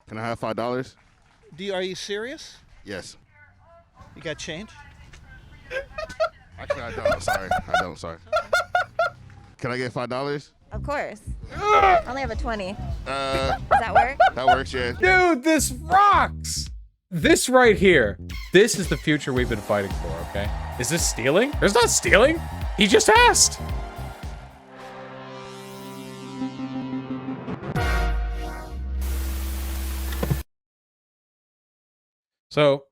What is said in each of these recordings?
Can I have $5? Are you serious? Yes. You got change? Actually, I don't. Sorry. I don't. Sorry. Can I get $5? Of course. I only have a 20. Does that work? That works, yeah. Dude, this rocks! This right here, this is the future we've been fighting for, okay? Is this stealing? There's not stealing. He just asked. So,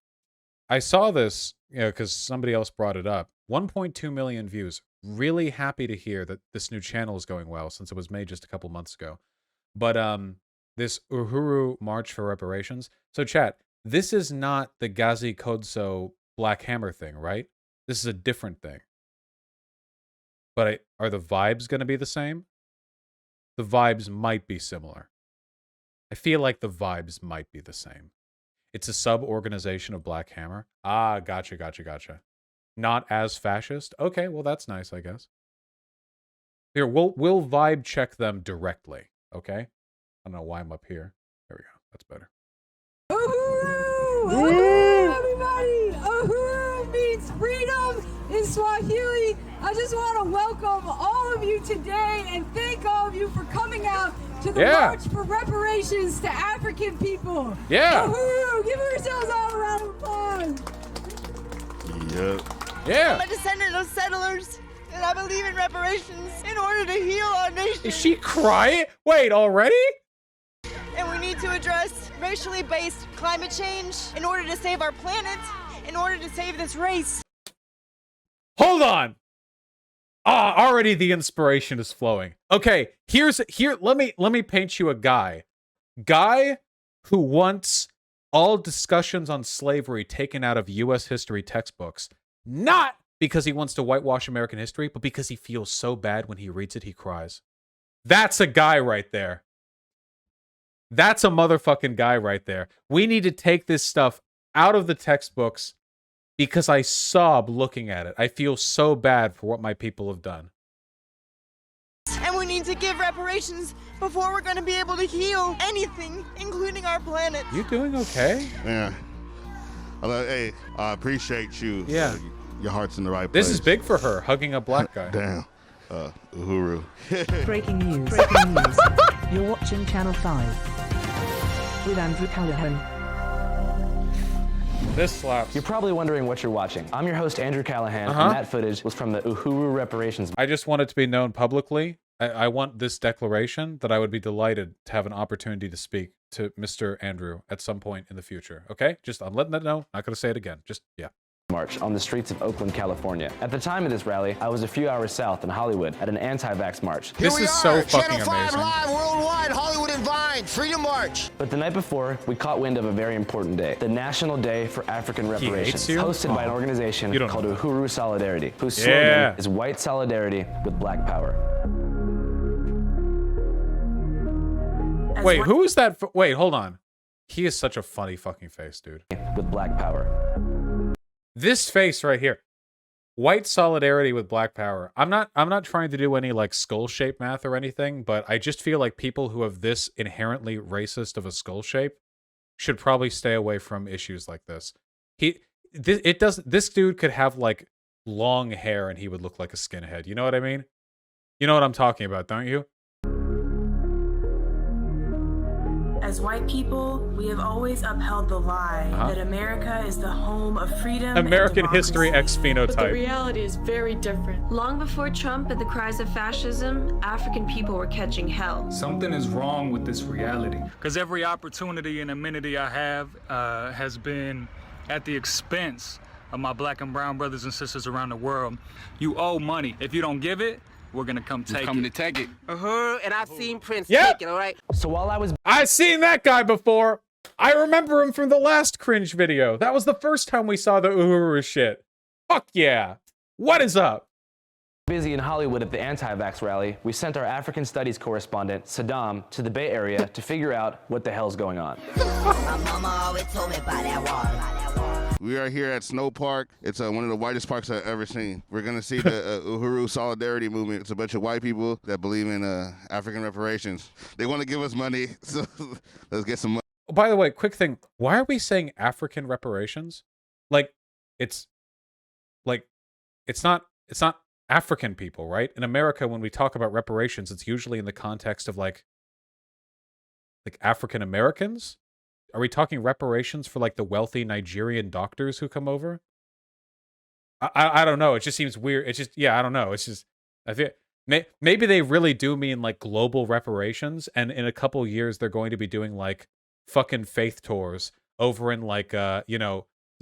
I saw this, you know, because somebody else brought it up. 1.2 million views. Really happy to hear that this new channel is going well since it was made just a couple months ago. But this Uhuru March for Reparations. So chat, this is not the Ghazi Kodso Black Hammer thing, right? This is a different thing. But are the vibes going to be the same? The vibes might be similar. I feel like the vibes might be the same. It's a sub-organization of Black Hammer. Ah, gotcha, gotcha, gotcha. Not as fascist? Okay, well, that's nice, I guess. Here, we'll vibe check them directly, okay? I don't know why I'm up here. There we go. That's better. Uhuru! Uhuru, everybody! Uhuru means freedom in Swahili. I just want to welcome all of you today and thank all of you for coming out to the March for Reparations to African people. Yeah! Uhuru! Give yourselves all a round of applause. Yep. Yeah! I'm a descendant of settlers, and I believe in reparations in order to heal our nation. Is she crying? Wait, already? And we need to address racially based climate change in order to save our planet, in order to save this race. Hold on. Ah, already the inspiration is flowing. Okay, let me paint you a guy who wants all discussions on slavery taken out of US history textbooks, not because he wants to whitewash American history, but because he feels so bad when he reads it he cries. That's a guy right there. That's a motherfucking guy right there. We need to take this stuff out of the textbooks because I sob looking at it. I feel so bad for what my people have done. And we need to give reparations before we're going to be able to heal anything, including our planet. You doing okay? Yeah. Hey, I appreciate you. Yeah. Your heart's in the right place. This is big for her, hugging a black guy. Damn. Uhuru. Breaking news. Breaking news. You're watching Channel 5 with Andrew Callahan. This slaps. You're probably wondering what you're watching. I'm your host, Andrew Callahan, and that footage was from the Uhuru Reparations. I just want it to be known publicly. I want this declaration that I would be delighted to have an opportunity to speak to Mr. Andrew at some point in the future. Okay? Just, I'm letting that know. Not going to say it again. Just, yeah. March on the streets of Oakland, California. At the time of this rally, I was a few hours south in Hollywood at an anti-vax march. This is so fucking Channel 5 amazing. live worldwide, Hollywood and Vine, Freedom March. But the night before, we caught wind of a very important day, the National Day for African Reparations, hosted by an organization called Uhuru Solidarity, whose slogan is white solidarity with black power. Wait, who is that? Wait, hold on. He is such a funny fucking face, dude. With black power. This face right here. White solidarity with black power. I'm not trying to do any like skull shape math or anything, but I just feel like people who have this inherently racist of a skull shape should probably stay away from issues like this. This dude could have like long hair and he would look like a skinhead. You know what I mean? You know what I'm talking about, don't you? As white people, we have always upheld the lie that America is the home of freedom American and history X phenotype. But the reality is very different. Long before Trump and the cries of fascism, African people were catching hell. Something is wrong with this reality. Because every opportunity and amenity I have has been at the expense of my black and brown brothers and sisters around the world. You owe money. If you don't give it, we're gonna come take it. Coming to take it. And I've seen Prince take it, all right? So while I've seen that guy before. I remember him from the last Cringe video. That was the first time we saw the Uhuru shit. Fuck yeah. What is up? Busy in Hollywood at the anti-vax rally, we sent our African studies correspondent, Saddam, to the Bay Area to figure out what the hell's going on. My mama always told me about that water. We are here at Snow Park. It's one of the whitest parks I've ever seen. We're going to see the Uhuru Solidarity Movement. It's a bunch of white people that believe in African reparations. They want to give us money, so let's get some money. by the way, quick thing. Why are we saying African reparations? Like, it's it's not African people, right? In America, when we talk about reparations, it's usually in the context of like African Americans. Are we talking reparations for like the wealthy Nigerian doctors who come over? I don't know. It just seems weird. It's just, yeah, I don't know. It's just, I feel maybe they really do mean like global reparations, and in a couple years they're going to be doing like fucking faith tours over in like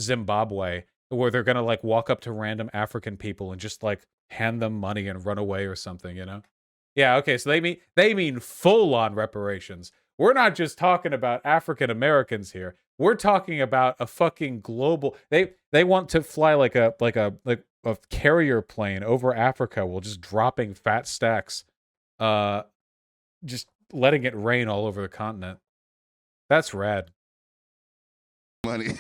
Zimbabwe, where they're gonna like walk up to random African people and just like hand them money and run away or something, you know? Yeah, okay, so they mean full on reparations. We're not just talking about African Americans here. We're talking about a fucking global. They want to fly like a carrier plane over Africa while just dropping fat stacks, just letting it rain all over the continent. That's rad. Money.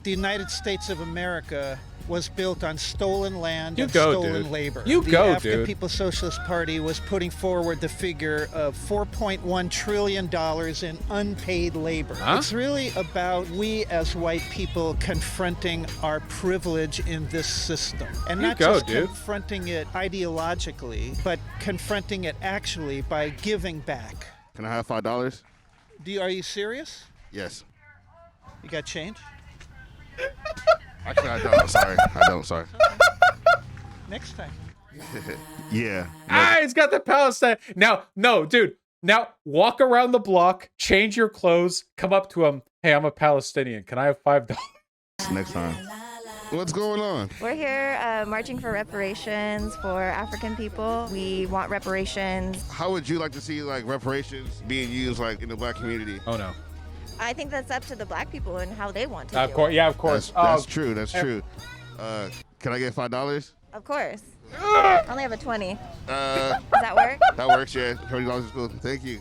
The United States of America was built on stolen land and stolen labor. The African People's Socialist Party was putting forward the figure of $4.1 trillion in unpaid labor. Huh? It's really about we as white people confronting our privilege in this system. And not just confronting it ideologically, but confronting it actually by giving back. Can I have $5? Are you serious? Yes. You got change? Actually, I don't. Sorry. I don't. Sorry. Next time. Yeah. Ah, he's got the Palestine. Now, no, dude. Now, walk around the block, change your clothes, come up to him. Hey, I'm a Palestinian. Can I have $5? Next time. What's going on? We're here marching for reparations for African people. We want reparations. How would you like to see like reparations being used like in the black community? Oh no. I think that's up to the black people and how they want to do Of course, it. yeah, of course. That's true. That's true. Can I get $5? Of course. I only have a 20. Does that work? That works, yeah. $20 is cool. Thank you.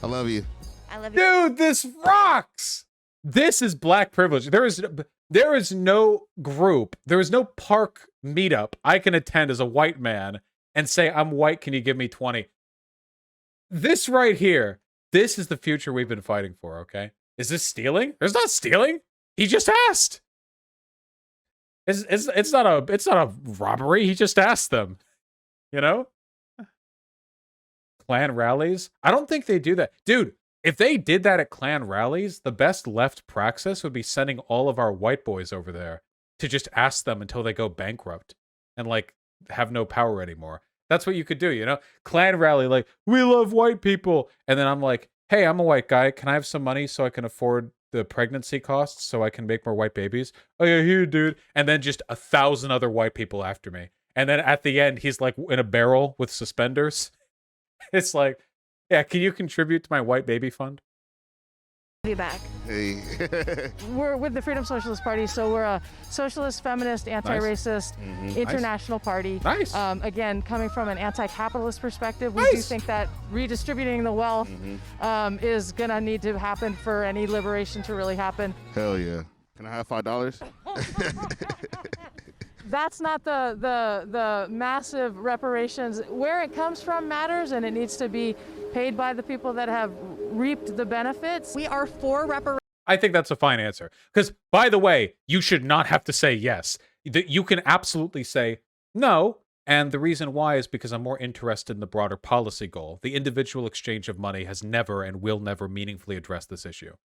I love you. I love you. Dude, this rocks. This is black privilege. There is no group, there is no park meetup I can attend as a white man and say, I'm white, can you give me 20? This right here, this is the future we've been fighting for, okay? Is this stealing? There's not stealing. He just asked. It's not a robbery. He just asked them. You know? Klan rallies? I don't think they do that. Dude, if they did that at Klan rallies, the best left praxis would be sending all of our white boys over there to just ask them until they go bankrupt and like have no power anymore. That's what you could do, you know? Klan rally, like, we love white people. And then I'm like, hey, I'm a white guy. Can I have some money so I can afford the pregnancy costs so I can make more white babies? Oh yeah, here, dude. And then just 1,000 other white people after me. And then at the end, he's like in a barrel with suspenders. It's like, yeah, can you contribute to my white baby fund? Be back. Hey. We're with the Freedom Socialist Party, so we're a socialist, feminist, anti-racist, international party. Nice. Again, coming from an anti-capitalist perspective, we do think that redistributing the wealth is gonna need to happen for any liberation to really happen. Hell yeah. Can I have $5? That's not the massive reparations. Where it comes from matters, and it needs to be paid by the people that have reaped the benefits. We are for reparations. I think that's a fine answer. Because, by the way, you should not have to say yes. You can absolutely say no. And the reason why is because I'm more interested in the broader policy goal. The individual exchange of money has never and will never meaningfully address this issue.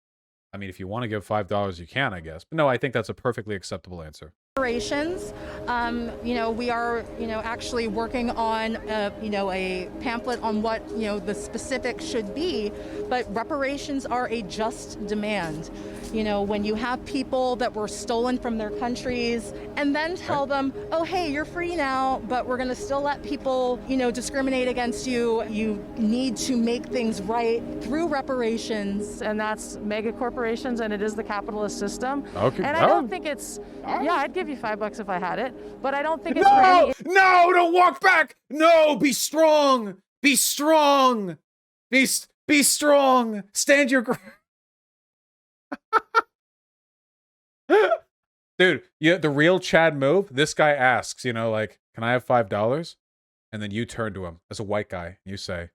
I mean, if you want to give $5, you can, I guess. But no, I think that's a perfectly acceptable answer. Reparations. We are, actually working on, a pamphlet on what, the specifics should be, but reparations are a just demand. When you have people that were stolen from their countries and then tell them, oh, hey, you're free now, but we're going to still let people, discriminate against you. You need to make things right through reparations. And that's mega corporations, and it is the capitalist system. Okay. And I don't think it's, I'd give you $5 if I had it, but I don't think it's for any... No, don't walk back. No, be strong. Be strong. Be strong. Stand your ground. Dude, the real Chad move, this guy asks, can I have $5? and then you turn to him as a white guy and you say,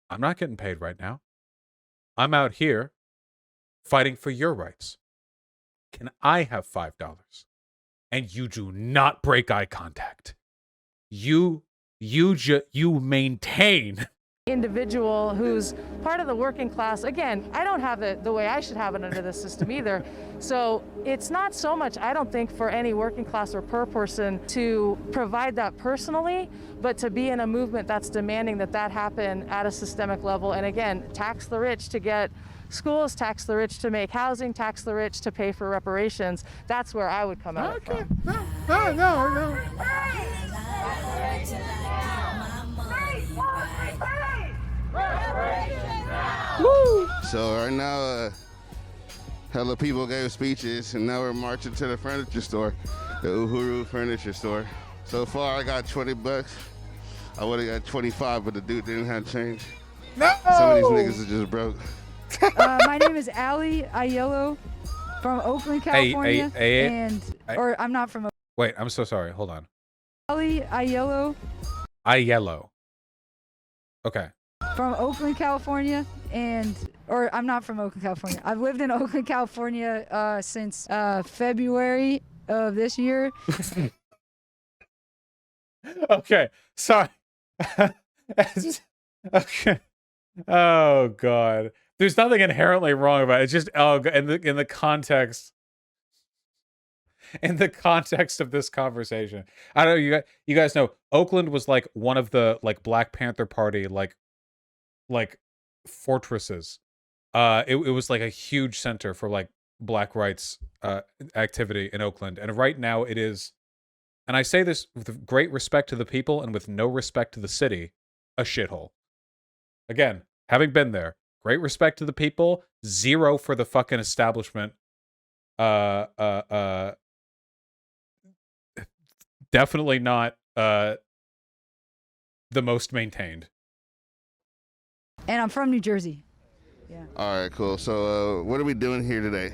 I'm not getting paid right now. I'm out here fighting for your rights. Can I have $5? And you do not break eye contact. You maintain. Individual who's part of the working class. Again, I don't have it the way I should have it under the system either. So it's not so much, I don't think, for any working class or poor person to provide that personally, but to be in a movement that's demanding that that happen at a systemic level. And again, tax the rich to get schools, tax the rich to make housing, tax the rich to pay for reparations. That's where I would come out from. No. Woo! So right now, hella people gave speeches, and now we're marching to the furniture store, the Uhuru furniture store. So far, I got $20. I would have got 25, but the dude didn't have change. No! Some of these niggas are just broke. My name is Allie Aiello from Oakland, California, I'm not from. Wait, I'm so sorry. Hold on. Allie Aiello. Aiello. Okay. From Oakland, California, I'm not from Oakland, California. I've lived in Oakland, California since February of this year. Okay, sorry. Okay. Oh God, there's nothing inherently wrong about it. It's just in the context. In the context of this conversation, I don't know. You guys know Oakland was like one of the like Black Panther Party like fortresses. It was like a huge center for like Black rights activity in Oakland, and right now it is. And I say this with great respect to the people and with no respect to the city, a shithole. Again, having been there, great respect to the people, zero for the fucking establishment. Definitely not the most maintained. And I'm from New Jersey. Yeah. All right, cool. So what are we doing here today?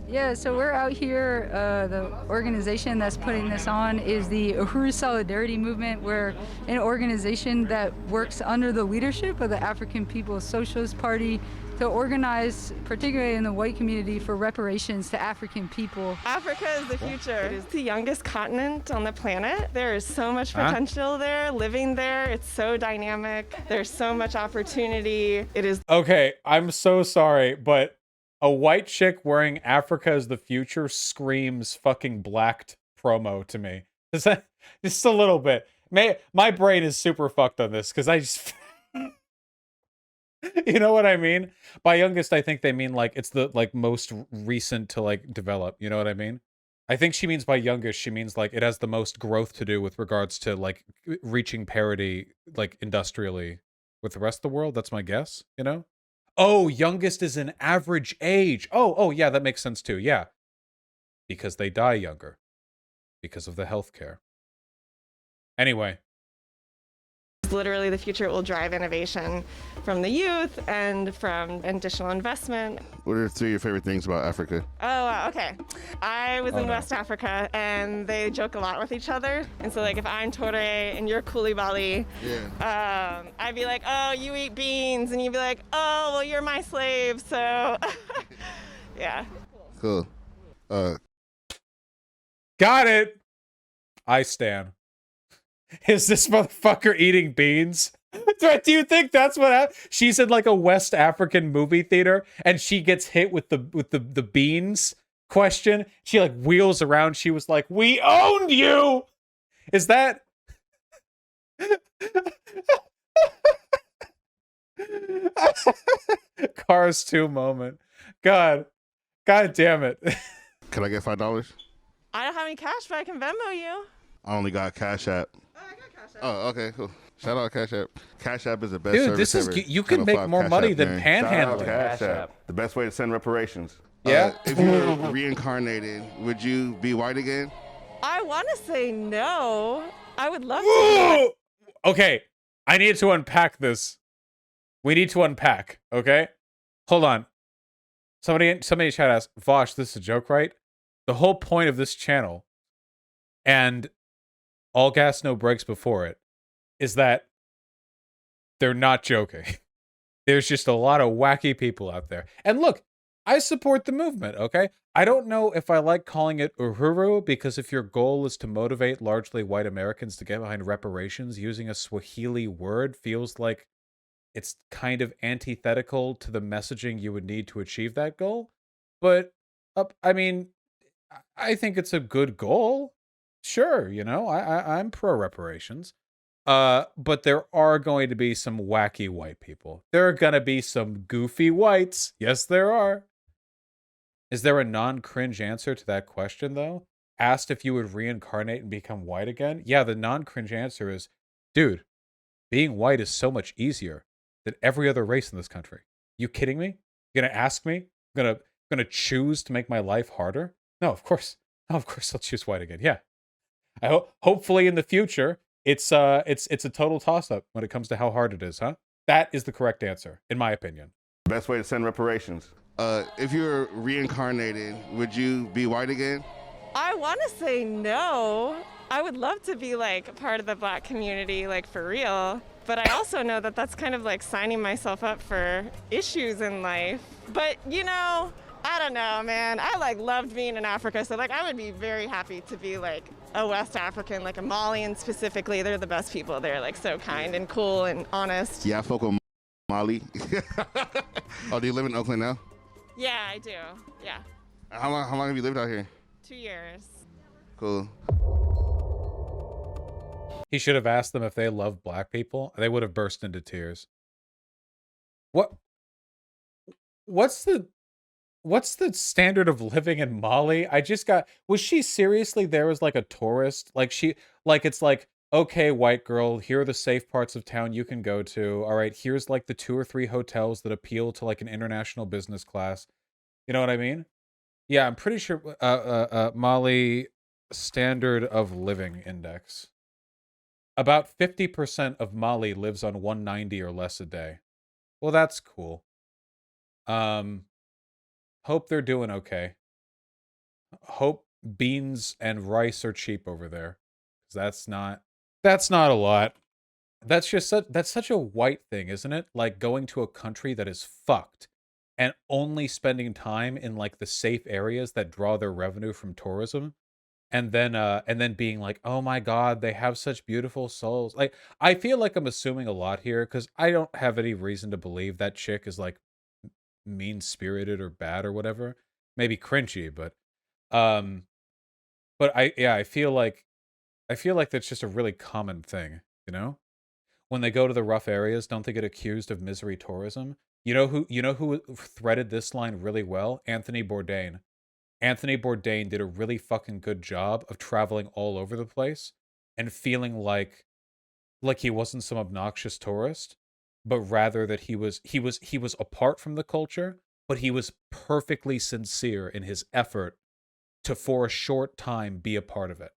Yeah, so we're out here. The organization that's putting this on is the Uhuru Solidarity Movement. We're an organization that works under the leadership of the African People's Socialist Party to organize, particularly in the white community, for reparations to African people. Africa is the future. It is the youngest continent on the planet. There is so much potential there, living there. It's so dynamic. There's so much opportunity. It is. Okay, I'm so sorry, but a white chick wearing Africa is the future screams fucking blacked promo to me. Is that just a little bit? My brain is super fucked on this because I just. You know what I mean? By youngest, I think they mean like it's the like most recent to like develop. You know what I mean? I think she means by youngest, she means like it has the most growth to do with regards to like reaching parity like industrially with the rest of the world. That's my guess, you know? Oh, youngest is an average age. Oh, yeah, that makes sense too. Yeah. Because they die younger. Because of the healthcare. Anyway. Literally the future. It will drive innovation from the youth and from additional investment. What are 3 of your favorite things about Africa? Oh, okay. I was in West Africa, and they joke a lot with each other. And so, like, if I'm Tore and you're Koulibaly, I'd be like, oh, you eat beans. And you'd be like, oh, well, you're my slave. So, yeah. Cool. Got it. I stand. Is this motherfucker eating beans? Do you think that's what happened? She's in like a West African movie theater and she gets hit with the beans question. She like wheels around. She was like, "We owned you." Is that Cars 2 moment? God damn it. Can I get $5? I don't have any cash, but I can Venmo you. I only got Cash App. Oh, okay, cool. Shout out Cash App. Cash App is the best Dude, service this is ever. you can make more money than panhandling. Cash App. The best way to send reparations. Yeah. If you were reincarnated, would you be white again? I want to say no. I would love to. Okay, I need to unpack this. We need to unpack, okay? Hold on. Somebody in chat asked, Vosh, this is a joke, right? The whole point of this channel and all gas, no brakes before it, is that they're not joking. There's just a lot of wacky people out there. And look, I support the movement, okay? I don't know if I like calling it Uhuru, because if your goal is to motivate largely white Americans to get behind reparations, using a Swahili word feels like it's kind of antithetical to the messaging you would need to achieve that goal. But, I mean, I think it's a good goal. Sure, you know, I'm pro reparations. But there are going to be some wacky white people. There are going to be some goofy whites. Yes, there are. Is there a non-cringe answer to that question, though? Asked if you would reincarnate and become white again? Yeah, the non-cringe answer is, dude, being white is so much easier than every other race in this country. You kidding me? You gonna ask me? Gonna choose to make my life harder? No, of course. No, of course I'll choose white again. Yeah. Hopefully in the future, it's a total toss-up when it comes to how hard it is, huh? That is the correct answer, in my opinion. Best way to send reparations. If you were reincarnated, would you be white again? I want to say no. I would love to be like part of the black community, like for real. But I also know that that's kind of like signing myself up for issues in life. But you know, I don't know, man. I like loved being in Africa, so like I would be very happy to be like a West African, like a Malian specifically. They're the best people. They're like so kind and cool and honest. Yeah, I fuck with Mali. Oh, do you live in Oakland now? Yeah, I do. Yeah. How long have you lived out here? 2 years. Cool. He should have asked them if they love black people. They would have burst into tears. What's the standard of living in Mali? Was she seriously there as like a tourist? It's like, okay, white girl, here are the safe parts of town you can go to. All right, here's like the 2 or 3 hotels that appeal to like an international business class. You know what I mean? Yeah, I'm pretty sure Mali standard of living index. About 50% of Mali lives on 190 or less a day. Well, that's cool. Hope they're doing okay. Hope beans and rice are cheap over there. 'Cause that's not a lot. That's such a white thing, isn't it? Like going to a country that is fucked and only spending time in like the safe areas that draw their revenue from tourism. And then being like, oh my God, they have such beautiful souls. Like, I feel like I'm assuming a lot here because I don't have any reason to believe that chick is like mean-spirited or bad or whatever. Maybe cringy, but I feel like that's just a really common thing, you know? When they go to the rough areas, don't they get accused of misery tourism? You know who threaded this line really well? Anthony Bourdain. Anthony Bourdain did a really fucking good job of traveling all over the place and feeling like he wasn't some obnoxious tourist, but rather that he was apart from the culture, but he was perfectly sincere in his effort to, for a short time, be a part of it.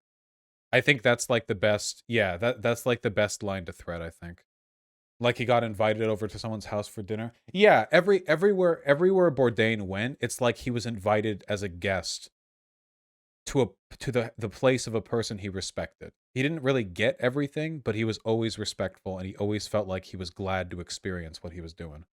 I think that's like the best. Yeah, that's like the best line to thread, I think. Like he got invited over to someone's house for dinner. Yeah, everywhere Bourdain went, it's like he was invited as a guest to the place of a person he respected. He didn't really get everything, but he was always respectful and he always felt like he was glad to experience what he was doing.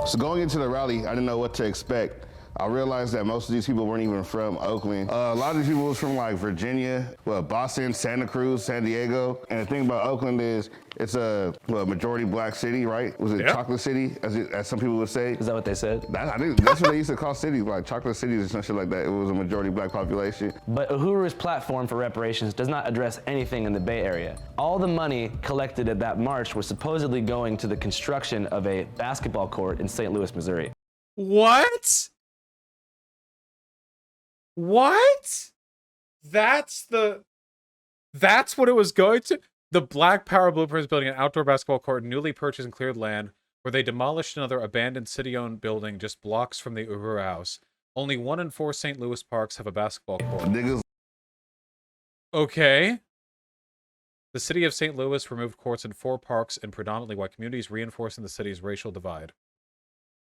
So going into the rally, I didn't know what to expect. I realized that most of these people weren't even from Oakland. A lot of these people was from like Virginia, Boston, Santa Cruz, San Diego. And the thing about Oakland is it's a majority black city, right? Was it Chocolate City, as some people would say? Is that what they said? I think that's what they used to call cities, like Chocolate Cities or some shit like that. It was a majority black population. But Uhuru's platform for reparations does not address anything in the Bay Area. All the money collected at that march was supposedly going to the construction of a basketball court in St. Louis, Missouri. What? What? That's what it was going to? The Black Power Blueprint is building an outdoor basketball court in newly purchased and cleared land where they demolished another abandoned city-owned building just blocks from the Uhuru house. Only 1 in 4 St. Louis parks have a basketball court. Niggas. Okay. The city of St. Louis removed courts in 4 parks in predominantly white communities, reinforcing the city's racial divide.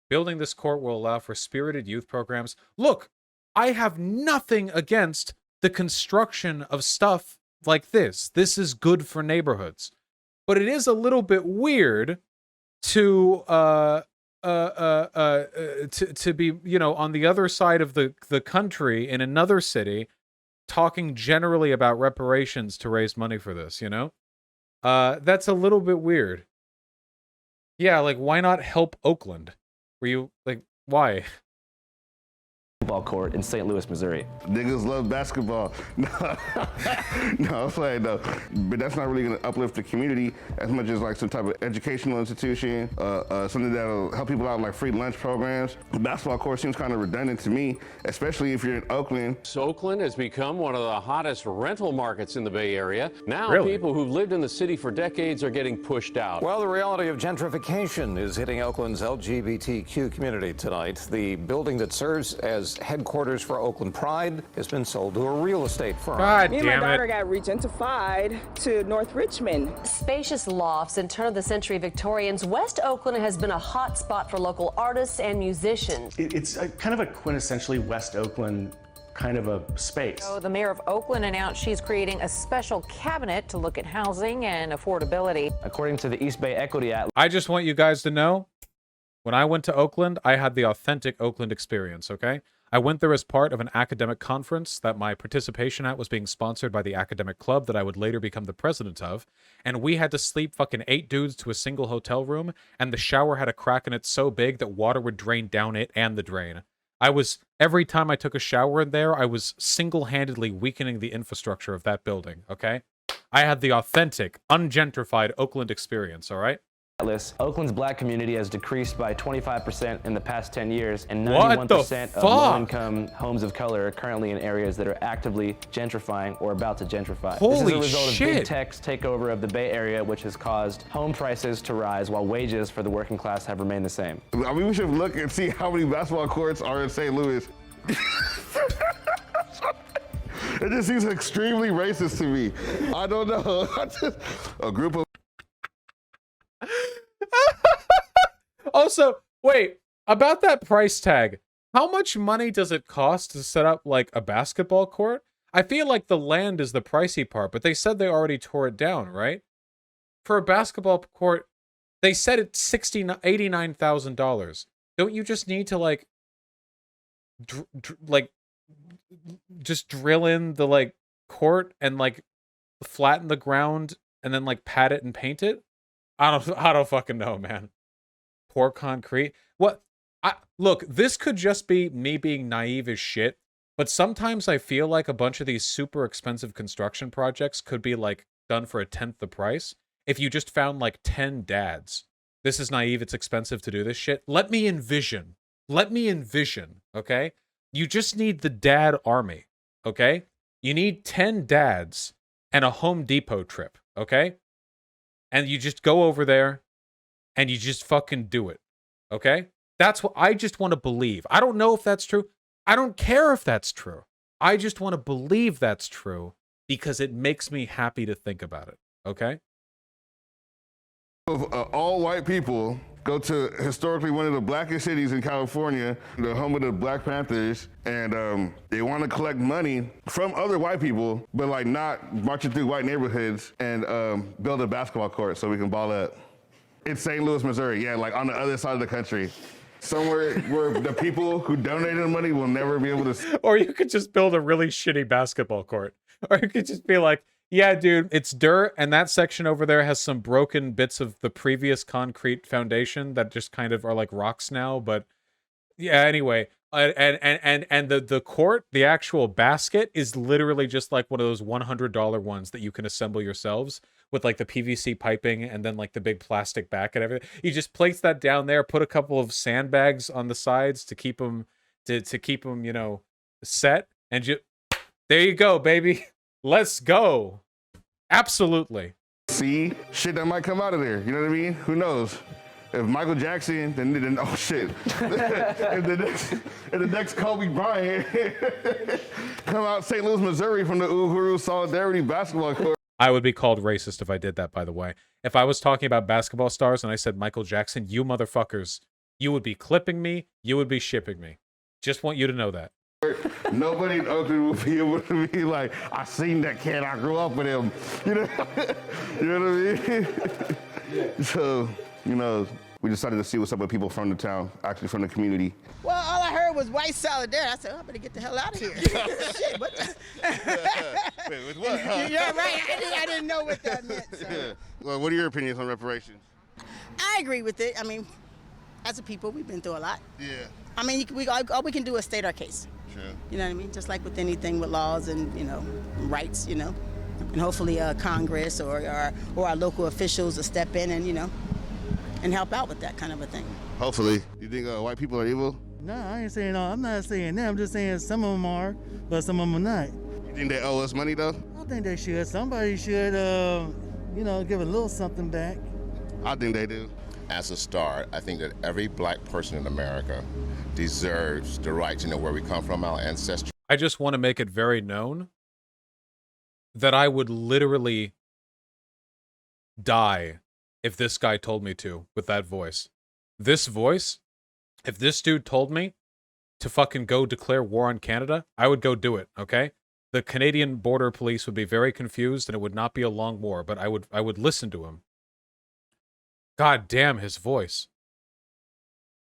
Building this court will allow for spirited youth programs. Look, I have nothing against the construction of stuff like this. This is good for neighborhoods. But it is a little bit weird to be, you know, on the other side of the country in another city talking generally about reparations to raise money for this, you know? That's a little bit weird. Yeah, like, why not help Oakland? Were you, like, why? Ball court in St. Louis, Missouri. Niggas love basketball. No, I'm playing though. But that's not really gonna uplift the community as much as like some type of educational institution, something that'll help people out, like free lunch programs. The basketball court seems kind of redundant to me, especially if you're in Oakland. So Oakland has become one of the hottest rental markets in the Bay Area. Now people who've lived in the city for decades are getting pushed out. Well, the reality of gentrification is hitting Oakland's LGBTQ community tonight. The building that serves as headquarters for Oakland Pride has been sold to a real estate firm. God Me and my daughter got regentified to North Richmond. Spacious lofts and turn-of-the-century Victorians, West Oakland has been a hot spot for local artists and musicians. It's kind of a quintessentially West Oakland kind of a space. So the mayor of Oakland announced she's creating a special cabinet to look at housing and affordability. According to the East Bay Equity Atlas, I just want you guys to know, when I went to Oakland, I had the authentic Oakland experience, okay? I went there as part of an academic conference that my participation at was being sponsored by the academic club that I would later become the president of, and we had to sleep fucking 8 dudes to a single hotel room, and the shower had a crack in it so big that water would drain down it and the drain. Every time I took a shower in there, I was single-handedly weakening the infrastructure of that building, okay? I had the authentic, ungentrified Oakland experience, all right? Oakland's black community has decreased by 25% in the past 10 years, and What the 91% of low-income homes of color are currently in areas that are actively gentrifying or about to gentrify. This is Holy a result shit. of big tech's takeover of the Bay Area, which has caused home prices to rise while wages for the working class have remained the same. I mean, we should look and see how many basketball courts are in St. Louis. It just seems extremely racist to me. I don't know. A group of Also, wait, about that price tag, how much money does it cost to set up, like, a basketball court? I feel like the land is the pricey part, but they said they already tore it down, right? For a basketball court, they said it's $89,000. Don't you just need to, like, just drill in the, like, court and, like, flatten the ground and then, like, pad it and paint it? I don't fucking know, man. Pour concrete. What? Look, this could just be me being naive as shit, but sometimes I feel like a bunch of these super expensive construction projects could be, like, done for 1/10 the price if you just found, like, 10 dads. This is naive, it's expensive to do this shit. Let me envision, okay? You just need the dad army, okay? You need 10 dads and a Home Depot trip, okay? And you just go over there and you just fucking do it, okay? That's what I just want to believe. I don't know if that's true. I don't care if that's true. I just want to believe that's true because it makes me happy to think about it, okay? All white people go to historically one of the blackest cities in California, the home of the Black Panthers, and they want to collect money from other white people, but like not marching through white neighborhoods and build a basketball court so we can ball up. It's St. Louis, Missouri, yeah, like on the other side of the country. Somewhere where the people who donated the money will never be able to. Or you could just build a really shitty basketball court. Or you could just be like, yeah, dude, it's dirt, and that section over there has some broken bits of the previous concrete foundation that just kind of are like rocks now. But yeah, anyway, and the court, the actual basket, is literally just like one of those $100 ones that you can assemble yourselves with like the PVC piping and then like the big plastic back and everything. You just place that down there, put a couple of sandbags on the sides to keep them you know, set, and there you go, baby. Let's go. Absolutely. See shit that might come out of there. You know what I mean? Who knows? If Michael Jackson, then oh shit. if the next Kobe Bryant come out St. Louis, Missouri from the Uhuru Solidarity basketball court. I would be called racist if I did that, by the way. If I was talking about basketball stars and I said Michael Jackson, you motherfuckers, you would be clipping me, you would be shipping me. Just want you to know that. Nobody in Oakland will be able to be like, I seen that kid, I grew up with him. You know, you know what I mean? Yeah. So, you know, we decided to see what's up with people from the town, actually from the community. Well, all I heard was white solidarity. I said, oh, I better get the hell out of here. Shit, what the? Wait, with what? Huh? You're right. I didn't know what that meant. So. Yeah. Well, what are your opinions on reparations? I agree with it. I mean, as a people, we've been through a lot. Yeah. I mean, all we can do is state our case. True. You know what I mean? Just like with anything with laws and, you know, rights, you know. And hopefully Congress or our local officials will step in and, you know, and help out with that kind of a thing. Hopefully. You think white people are evil? No, I ain't saying I'm not saying that. I'm just saying some of them are, but some of them are not. You think they owe us money, though? I think they should. Somebody should, you know, give a little something back. I think they do. As a start, I think that every black person in America deserves the right to know where we come from, our ancestry. I just want to make it very known that I would literally die if this guy told me to with that voice. This voice, if this dude told me to fucking go declare war on Canada, I would go do it, okay? The Canadian border police would be very confused and it would not be a long war, but I would listen to him. God damn his voice.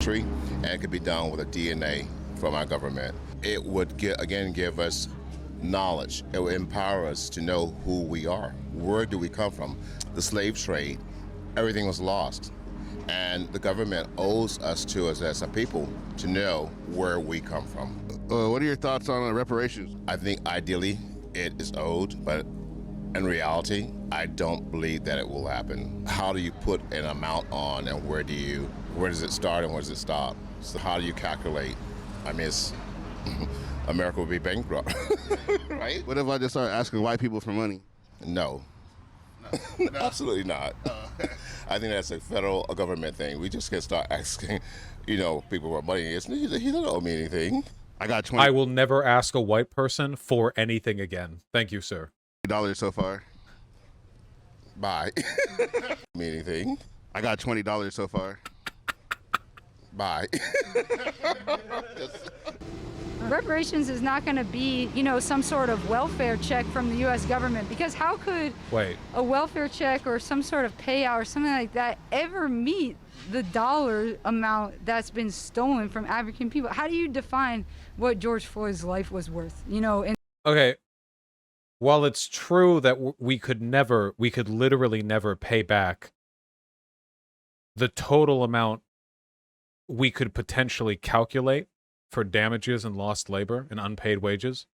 And it could be done with a DNA from our government. It would give us knowledge. It would empower us to know who we are. Where do we come from? The slave trade, everything was lost. And the government owes us as a people to know where we come from. What are your thoughts on reparations? I think ideally it is owed, but in reality, I don't believe that it will happen. How do you put an amount on, and where does it start and where does it stop? So how do you calculate? I mean, America would be bankrupt, right? What if I just start asking white people for money? No. Absolutely not. I think that's a federal government thing. We just can start asking, you know, people for money. He don't owe me anything. I got 20. I will never ask a white person for anything again. Thank you, sir. $20 so far. Bye. Me anything. I got $20 so far. Bye. Reparations is not going to be, you know, some sort of welfare check from the U.S. government, because how could a welfare check or some sort of payout or something like that ever meet the dollar amount that's been stolen from African people? How do you define what George Floyd's life was worth? You know, okay. While it's true that we could literally never pay back the total amount we could potentially calculate for damages and lost labor and unpaid wages,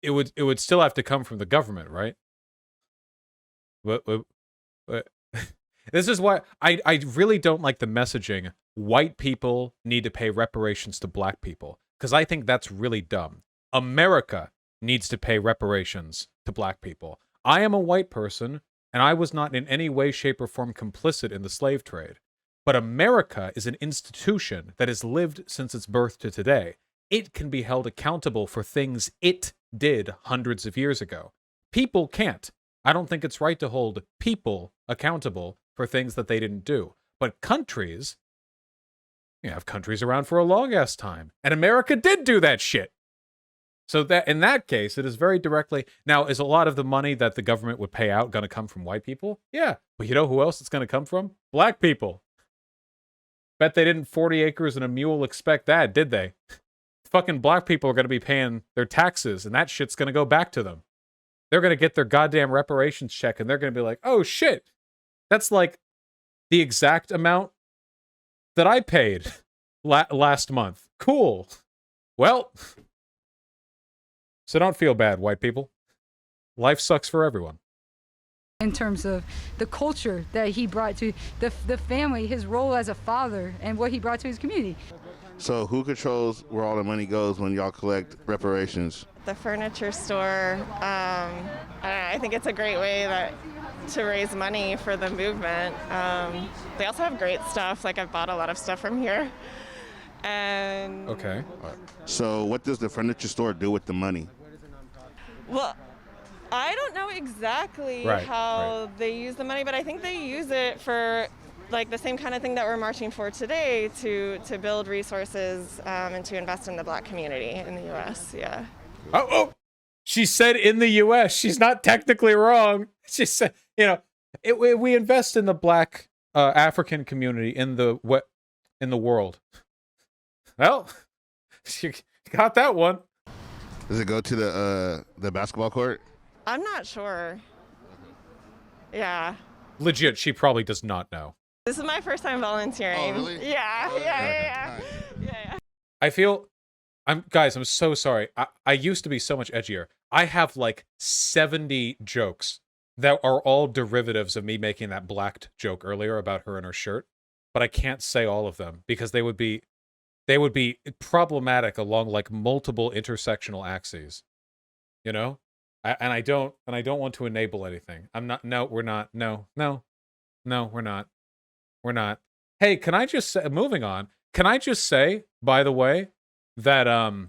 it would still have to come from the government, right? But this is why I really don't like the messaging, white people need to pay reparations to black people, because I think that's really dumb. America needs to pay reparations to black people. I am a white person, and I was not in any way, shape, or form complicit in the slave trade. But America is an institution that has lived since its birth to today. It can be held accountable for things it did hundreds of years ago. People can't. I don't think it's right to hold people accountable for things that they didn't do. But countries, you have countries around for a long-ass time. And America did do that shit. So that in that case, it is very directly... Now, is a lot of the money that the government would pay out going to come from white people? Yeah. But you know who else it's going to come from? Black people. Bet they didn't 40 acres and a mule expect that, did they? Fucking black people are going to be paying their taxes, and that shit's going to go back to them. They're going to get their goddamn reparations check, and they're going to be like, oh shit, that's like the exact amount that I paid last month. Cool. Well... So don't feel bad, white people. Life sucks for everyone. In terms of the culture that he brought to the family, his role as a father, and what he brought to his community. So who controls where all the money goes when y'all collect reparations? The furniture store. I think it's a great way to raise money for the movement. They also have great stuff. Like, I've bought a lot of stuff from here. And okay. So what does the furniture store do with the money? Well, I don't know exactly how they use the money, but I think they use it for like the same kind of thing that we're marching for today, to build resources and to invest in the Black community in the U.S. Yeah. Oh, she said in the U.S. She's not technically wrong. She said, we invest in the Black African community in the world. Well, you got that one. Does it go to the basketball court? I'm not sure. Yeah. Legit, she probably does not know. This is my first time volunteering. Oh, really? Yeah, Oh, yeah. I feel, I'm so sorry. I used to be so much edgier. I have like 70 jokes that are all derivatives of me making that blacked joke earlier about her and her shirt, but I can't say all of them because they would be problematic along like multiple intersectional axes, you know? And I don't want to enable anything. We're not. We're not. Hey, can I just say, moving on, can I just say, by the way, that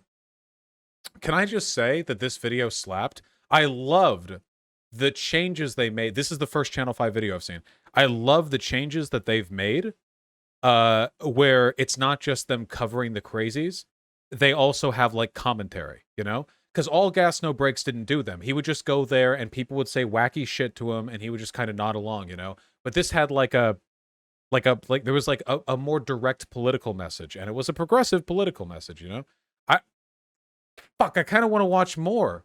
this video slapped? I loved the changes they made. This is the first Channel 5 video I've seen. I love the changes that they've made, where it's not just them covering the crazies. They also have like commentary, you know? Because All Gas No Brakes didn't do them. He would just go there and people would say wacky shit to him and he would just kind of nod along, you know? But this had there was like a more direct political message, and it was a progressive political message, you know? I kind of want to watch more.